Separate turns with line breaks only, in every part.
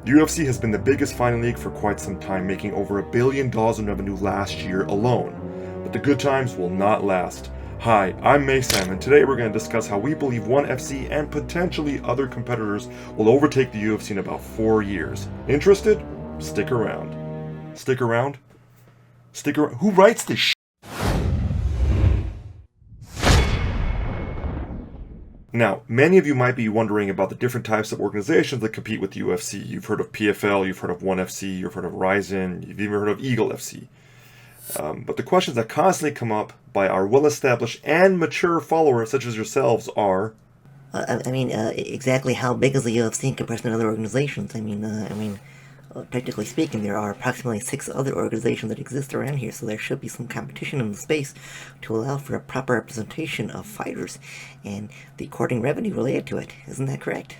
The UFC has been the biggest fighting league for quite some time, making over $1 billion in revenue last year alone. But the good times will not last. Hi, I'm Meisam, and today we're going to discuss how we believe ONE FC and potentially other competitors will overtake the UFC in about 4 years. Interested? Stick around. Stick around? Stick around? Who writes this shit? Now, many of you might be wondering about the different types of organizations that compete with the UFC. You've heard of PFL, you've heard of ONE FC, you've heard of Ryzen, you've even heard of Eagle FC. But the questions that constantly come up by our well-established and mature followers, such as yourselves, are...
Exactly how big is the UFC in comparison to other organizations? Practically speaking, there are approximately 6 other organizations that exist around here, so there should be some competition in the space to allow for a proper representation of fighters and the according revenue related to it. Isn't that correct?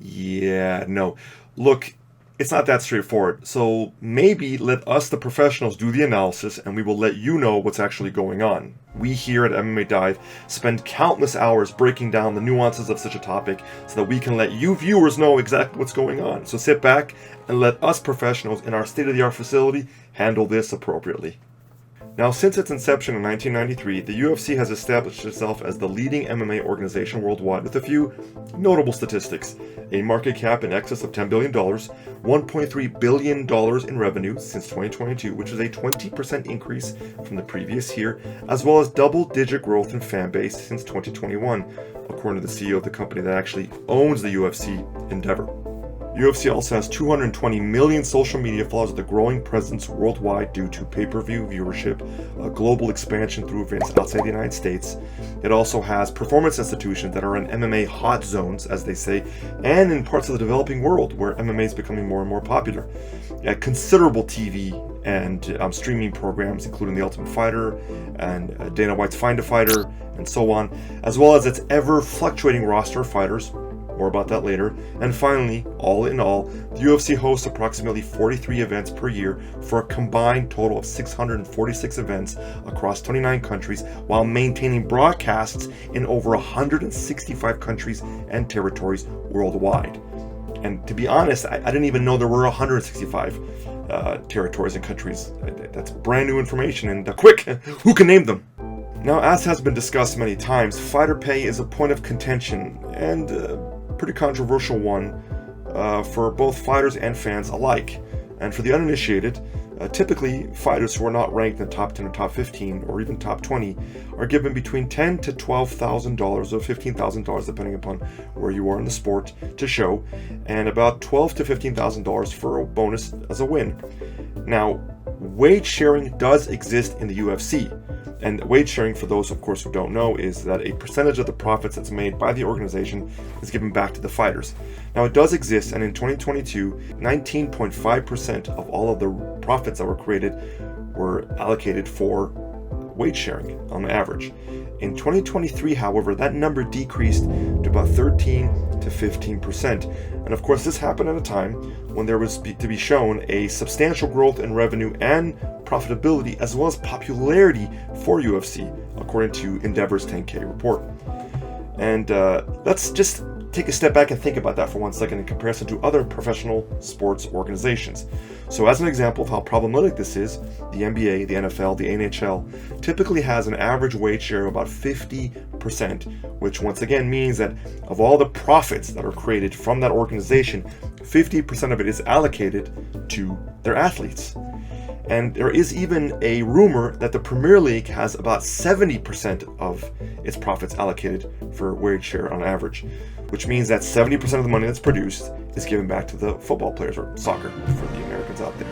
Yeah, no. Look, it's not that straightforward. So maybe let us, the professionals, do the analysis, and we will let you know what's actually going on. We here at MMA Dive spend countless hours breaking down the nuances of such a topic so that we can let you viewers know exactly what's going on. So sit back and let us professionals in our state-of-the-art facility handle this appropriately. Now, since its inception in 1993, the UFC has established itself as the leading MMA organization worldwide with a few notable statistics. A market cap in excess of $10 billion, $1.3 billion in revenue since 2022, which is a 20% increase from the previous year, as well as double-digit growth in fan base since 2021, according to the CEO of the company that actually owns the UFC, Endeavor. UFC also has 220 million social media followers with a growing presence worldwide due to pay-per-view viewership, a global expansion through events outside the United States. It also has performance institutions that are in MMA hot zones, as they say, and in parts of the developing world where MMA is becoming more and more popular. Considerable TV and streaming programs, including The Ultimate Fighter and Dana White's Find a Fighter, and so on, as well as its ever-fluctuating roster of fighters. More about that later. And finally, all in all, the UFC hosts approximately 43 events per year for a combined total of 646 events across 29 countries, while maintaining broadcasts in over 165 countries and territories worldwide. And to be honest, I didn't even know there were 165 territories and countries. That's brand new information, and quick, who can name them? Now, as has been discussed many times, fighter pay is a point of contention, and pretty controversial one for both fighters and fans alike. And for the uninitiated, typically fighters who are not ranked in the top 10 or top 15 or even top 20 are given between $10,000 to $12,000 or $15,000 depending upon where you are in the sport to show, and about $12,000 to $15,000 for a bonus as a win. Now, wage sharing does exist in the UFC. And wage sharing, for those, of course, who don't know, is that a percentage of the profits that's made by the organization is given back to the fighters. Now, it does exist, and in 2022, 19.5% of all of the profits that were created were allocated for wage sharing on average. In 2023, however, that number decreased to about 13 to 15%. And of course, this happened at a time when there was to be shown a substantial growth in revenue and profitability, as well as popularity for UFC, according to Endeavor's 10K report. And let's just take a step back and think about that for 1 second in comparison to other professional sports organizations. So as an example of how problematic this is, the NBA, the NFL, the NHL typically has an average wage share of about 50%, which once again means that of all the profits that are created from that organization, 50% of it is allocated to their athletes. And there is even a rumor that the Premier League has about 70% of its profits allocated for wage share on average, which means that 70% of the money that's produced is given back to the football players, or soccer for the Americans out there.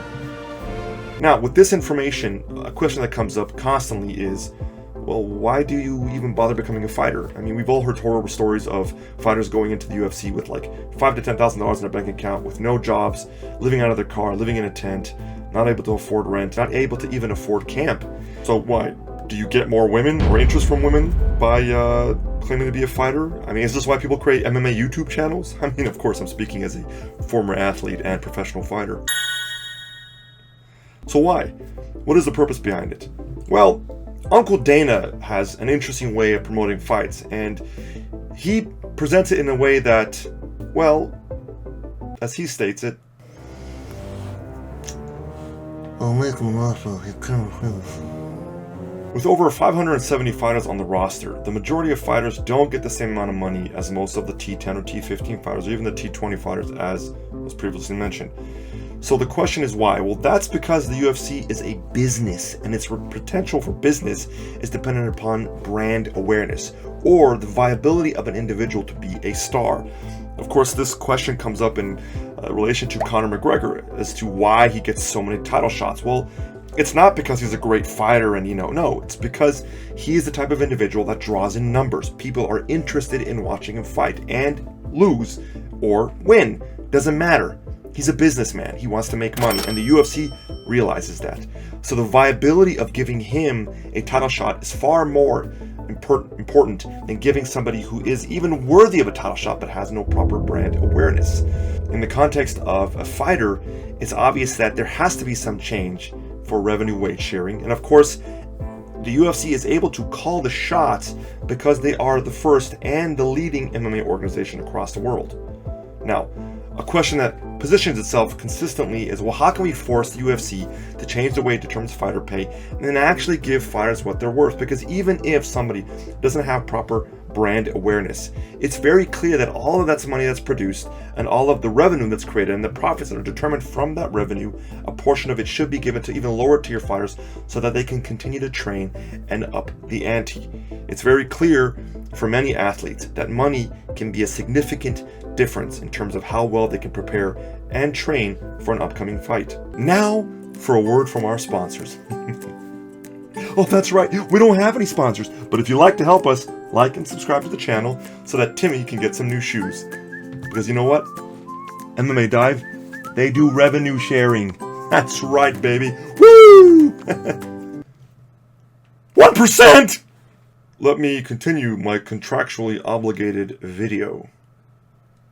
Now, with this information, a question that comes up constantly is, well, why do you even bother becoming a fighter? I mean, we've all heard horror stories of fighters going into the UFC with like $5,000 to $10,000 in their bank account, with no jobs, living out of their car, living in a tent, not able to afford rent, not able to even afford camp. So why? Do you get more women or interest from women by claiming to be a fighter? I mean, is this why people create MMA YouTube channels? I mean, of course, I'm speaking as a former athlete and professional fighter. So why? What is the purpose behind it? Well, Uncle Dana has an interesting way of promoting fights, and he presents it in a way that, well, As he states it,
I'll make him an offer he can't refuse.
with over 570 fighters on the roster, the majority of fighters don't get the same amount of money as most of the T10 or T15 fighters, or even the T20 fighters, as was previously mentioned. So the question is why? Well, that's because the UFC is a business, and its potential for business is dependent upon brand awareness, or the viability of an individual to be a star. Of course, this question comes up in relation to Conor McGregor as to why he gets so many title shots. Well, it's not because he's a great fighter and, no, it's because he is the type of individual that draws in numbers. People are interested in watching him fight, and lose or win. Doesn't matter. He's a businessman. He wants to make money, and the UFC realizes that. So the viability of giving him a title shot is far more important than giving somebody who is even worthy of a title shot but has no proper brand awareness. In the context of a fighter, it's obvious that there has to be some change for revenue wage sharing, and of course the UFC is able to call the shots because they are the first and the leading MMA organization across the world. Now, a question that positions itself consistently is, well, how can we force the UFC to change the way it determines fighter pay and then actually give fighters what they're worth? Because even if somebody doesn't have proper brand awareness, it's very clear that all of that money that's produced and all of the revenue that's created and the profits that are determined from that revenue, a portion of it should be given to even lower tier fighters so that they can continue to train and up the ante. It's very clear for many athletes that money can be a significant difference in terms of how well they can prepare and train for an upcoming fight. Now for a word from our sponsors. Oh, that's right, we don't have any sponsors, but if you'd like to help us, like and subscribe to the channel so that Timmy can get some new shoes. Because you know what? MMA Dive, they do revenue sharing. That's right, baby. Woo! 1%! Let me continue my contractually obligated video.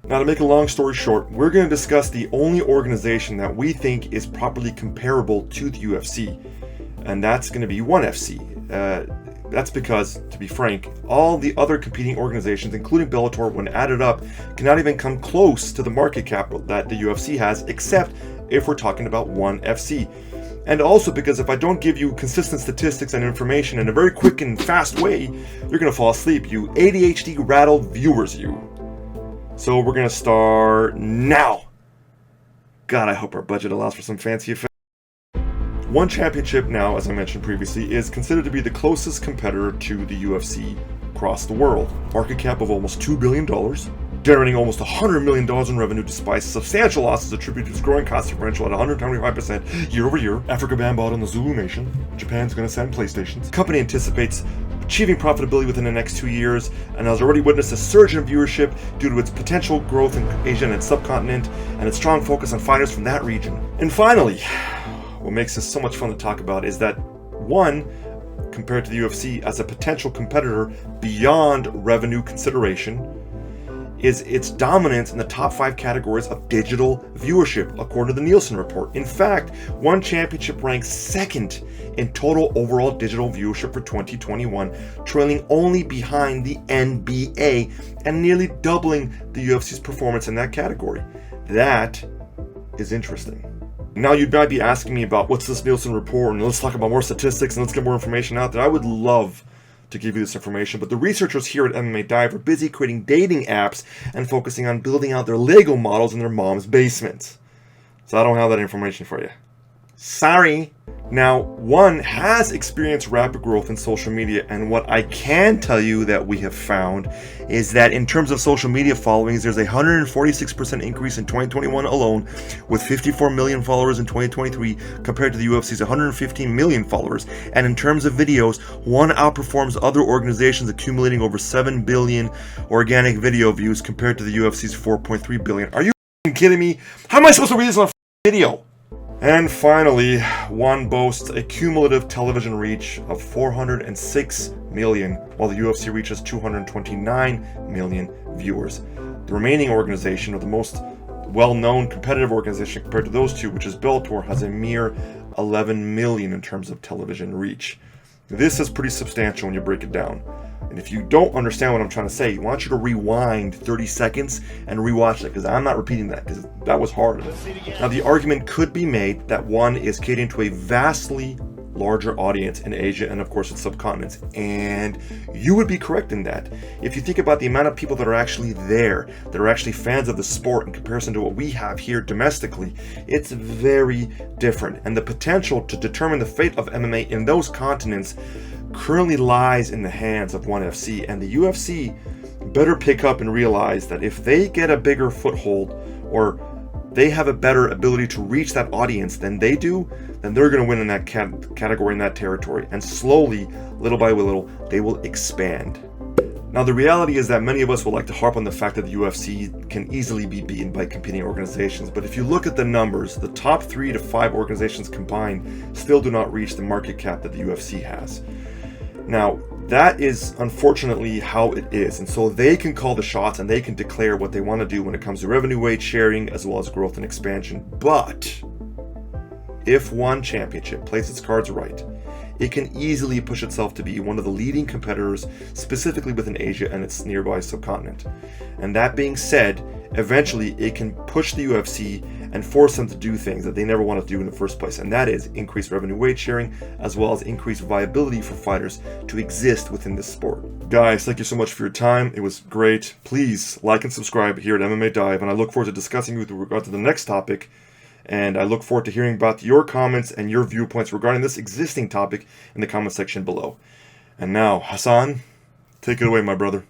Now, to make a long story short, we're going to discuss the only organization that we think is properly comparable to the UFC, and that's going to be ONE FC. That's because, to be frank, all the other competing organizations, including Bellator, when added up, cannot even come close to the market cap that the UFC has, except if we're talking about ONE FC. And also because if I don't give you consistent statistics and information in a very quick and fast way, you're going to fall asleep, you ADHD rattled viewers, you. So we're going to start now. God, I hope our budget allows for some fancy effects. ONE Championship now, as I mentioned previously, is considered to be the closest competitor to the UFC across the world. Market cap of almost $2 billion, generating almost $100 million in revenue despite substantial losses attributed to its growing cost differential at 125% year over year. Africa ban bought on the Zulu Nation. Japan's going to send PlayStations. Company anticipates achieving profitability within the next 2 years and has already witnessed a surge in viewership due to its potential growth in Asia and its subcontinent and its strong focus on fighters from that region. And finally, what makes this so much fun to talk about is that ONE, compared to the UFC as a potential competitor beyond revenue consideration, is its dominance in the top 5 categories of digital viewership, according to the Nielsen report. In fact, ONE Championship ranks second in total overall digital viewership for 2021, trailing only behind the NBA and nearly doubling the UFC's performance in that category. That is interesting. Now you might be asking me about what's this Nielsen report, and let's talk about more statistics and let's get more information out there. I would love to give you this information, but the researchers here at MMA Dive are busy creating dating apps and focusing on building out their Lego models in their mom's basements. So I don't have that information for you. Sorry. Now, ONE has experienced rapid growth in social media, and what I can tell you that we have found is that in terms of social media followings, there's a 146% increase in 2021 alone, with 54 million followers in 2023 compared to the UFC's 115 million followers. And in terms of videos, ONE outperforms other organizations, accumulating over 7 billion organic video views compared to the UFC's 4.3 billion. Are you kidding me? How am I supposed to read this on a video? And finally, ONE boasts a cumulative television reach of 406 million, while the UFC reaches 229 million viewers. The remaining organization, or the most well-known competitive organization compared to those two, which is Bellator, has a mere 11 million in terms of television reach. This is pretty substantial when you break it down. And if you don't understand what I'm trying to say, I want you to rewind 30 seconds and rewatch it, because I'm not repeating that, because that was hard. Now, the argument could be made that one is catering to a vastly larger audience in Asia and, of course, its subcontinents. And you would be correct in that. If you think about the amount of people that are actually there, that are actually fans of the sport in comparison to what we have here domestically, it's very different. And the potential to determine the fate of MMA in those continents currently lies in the hands of ONE FC, and the UFC better pick up and realize that if they get a bigger foothold, or they have a better ability to reach that audience than they do, then they're going to win in that category, in that territory, and slowly, little by little, they will expand. Now, the reality is that many of us would like to harp on the fact that the UFC can easily be beaten by competing organizations, but if you look at the numbers, the top 3 to 5 organizations combined still do not reach the market cap that the UFC has. Now, that is unfortunately how it is, and so they can call the shots and they can declare what they want to do when it comes to revenue weight sharing as well as growth and expansion. But if ONE Championship plays its cards right, it can easily push itself to be one of the leading competitors, specifically within Asia and its nearby subcontinent. And that being said, eventually it can push the UFC and force them to do things that they never want to do in the first place, and that is increase revenue weight sharing as well as increase viability for fighters to exist within this sport. Guys, thank you so much for your time. It was great. Please like and subscribe here at MMA Dive, and I look forward to discussing with regard to the next topic. And I look forward to hearing about your comments and your viewpoints regarding this existing topic in the comment section below. And now, Hassan, take it away, my brother.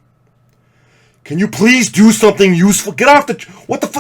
Can you please do something useful? Get off the... What the fuck?